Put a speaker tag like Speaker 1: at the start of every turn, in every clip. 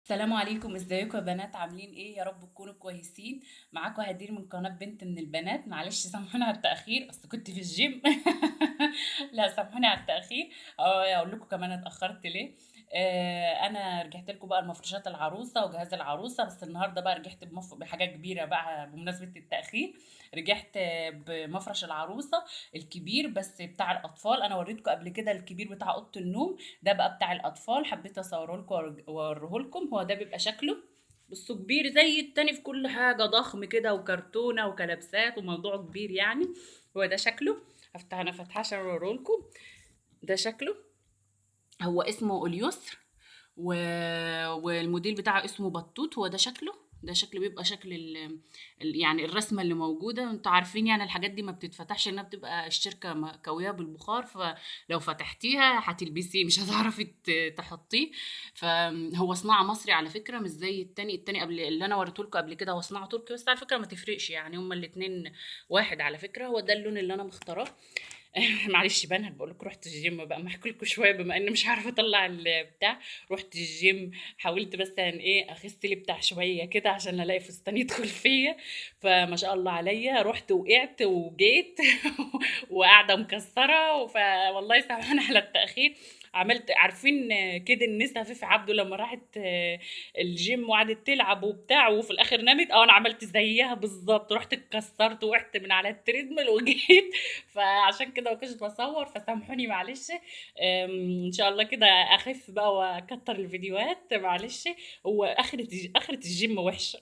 Speaker 1: السلام عليكم، ازيكم يا بنات؟ عاملين ايه؟ يا رب تكونوا كويسين. معاكم هدير من قناة بنت من البنات. معلش سامحوني على التأخير، اصل كنت في الجيم. لا سامحوني على التأخير. اقول لكم كمان اتأخرت ليه. انا رجعت لكم بقى المفروشات العروسة وجهاز العروسة، بس النهارده بقى رجعت بحاجة كبيرة بقى بمناسبة التأخير. رجعت بمفرش العروسة الكبير بس بتاع الأطفال. أنا وريتكم قبل كده الكبير بتاع أوضة النوم، ده بقى بتاع الاطفال. حبيت اصوره لكم واوريه لكم. هو ده بيبقى شكله، بصوا كبير زي التاني في كل حاجه، ضخم كده وكرتونه وكلبسات وموضوع كبير يعني. هو ده شكله. هفتح انا فتحه عشان اوريه لكم. ده شكله. هو اسمه اليسر و... والموديل بتاعه اسمه بطوط. هو ده شكله. ده شكل بيبقى شكل يعني الرسمة اللي موجودة. انتوا عارفين يعني الحاجات دي ما بتتفتحش، انها بتبقى الشركة كاوية بالبخار، فلو فتحتيها هتلبسيه مش هتعرفي تحطيه. فهو صناعة مصري على فكرة، مش زي التاني قبل اللي انا وريته لكم قبل كده، هو صناعة تركي. بس على فكرة ما تفرقش يعني، هما الاتنين واحد على فكرة. هو ده اللون اللي انا مختاراه. معلش بنهج، بقول لكم رحت الجيم بقى، ما احكي لكم شويه بما اني مش عارفه اطلع البتاع. رحت الجيم، حاولت بس ان ايه اخس لي بتاع شويه كده عشان الاقي فستان يدخل فيا. فما شاء الله عليا، رحت وقعت وجيت. وقاعده مكسره. فوالله سامحوني على التاخير. عملت، عارفين كده النسا فيفي عبده لما راحت الجيم وقعدت تلعب وبتاع وفي الاخر نامت؟ انا عملت زيها بالظبط، رحت اتكسرت وقعت من على التريدميل وجيت. فعشان كده ما كنتش بصور، فسامحوني معلش. ان شاء الله كده اخف بقى واكتر الفيديوهات، معلش. هو اخرة الجيم وحش.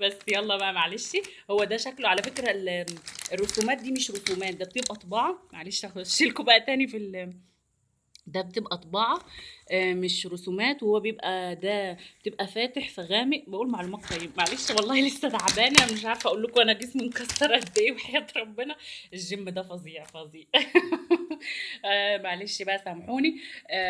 Speaker 1: بس يلا بقى معلش. هو ده شكله على فكرة. الرسومات دي مش رسومات، ده بتبقى طباعة. معلش هخش لكم بقى تاني ده بتبقى طباعة، مش رسومات. وهو بيبقى ده بتبقى فاتح في غامق. بقول معلومات طيب، معلش والله لسه تعبانة، مش عارفة اقول لكم انا جسمي مكسر قد ايه وحياة ربنا. الجيم ده فظيع فظيع. معلش بقى سامحوني.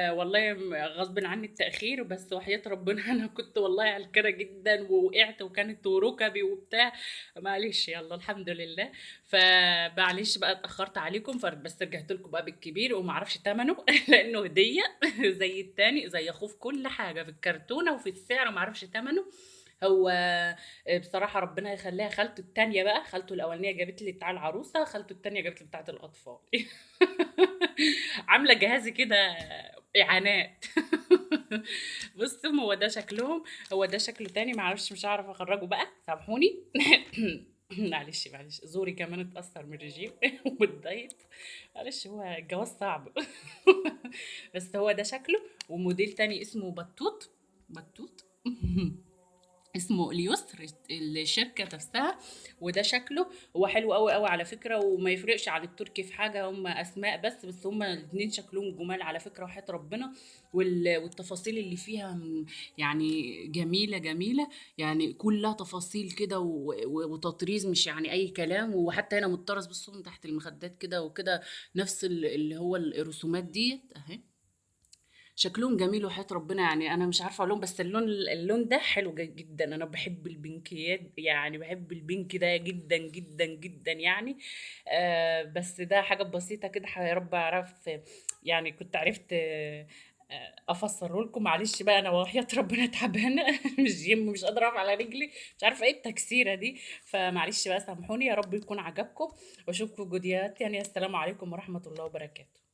Speaker 1: والله غصب عني التأخير، بس وحياة ربنا انا كنت والله على الكرة جدا ووقعت وكانت وركبي وبتاع. معلش يلا الحمد لله. فمعلش بقى اتأخرت عليكم، بس رجعت لكم بقى بالكبير وما اعرفش ثمنه. لانه هدية. زي التاني زي اخوه في كل حاجة، في الكرتونة وفي السعر، وما اعرفش ثمنه. هو بصراحة ربنا يخليها خالته التانية بقى. خالته الأولانية جابت لي بتاع العروسة، خالته التانية جابت لي بتاعة الأطفال. عاملة جهازي كده إعانات. بصوا هو ده شكلهم. هو ده شكله تاني، معرفش مش هعرف أخرجه بقى، سامحوني. معلش معلش، زوري كمان اتأثر من الرجيم والدايت. معلش هو الجواز صعب. بس هو ده شكله. وموديل تاني اسمه بطوط. بطوط. اسمه اليسر، الشركة نفسها. وده شكله. هو حلو قوي قوي على فكرة، وما يفرقش عن التركي في حاجة، هم أسماء بس هم الاتنين شكلهم جمال على فكرة وحياة ربنا. والتفاصيل اللي فيها يعني جميلة جميلة. يعني كلها تفاصيل كده وتطريز، مش يعني أي كلام. وحتى هنا متطرز، بصوا من تحت المخدات كده وكده، نفس اللي هو الرسومات ديت أهي. شكلهم جميل وحياة ربنا. يعني انا مش عارفه اقولهم، بس اللون ده حلو جدا. انا بحب البنكيات يعني، بحب البنك ده جدا جدا جدا يعني. بس ده حاجه بسيطه كده، يا رب اعرف. يعني كنت عرفت افسره لكم. معلش بقى انا وحياة ربنا تعبانه. مش جيم، مش قادره اقف على رجلي، مش عارفه ايه التكسيره دي. فمعلش بقى سامحوني. يا رب يكون عجبكم، واشوفكم فيديوهات يعني. السلام عليكم ورحمه الله وبركاته.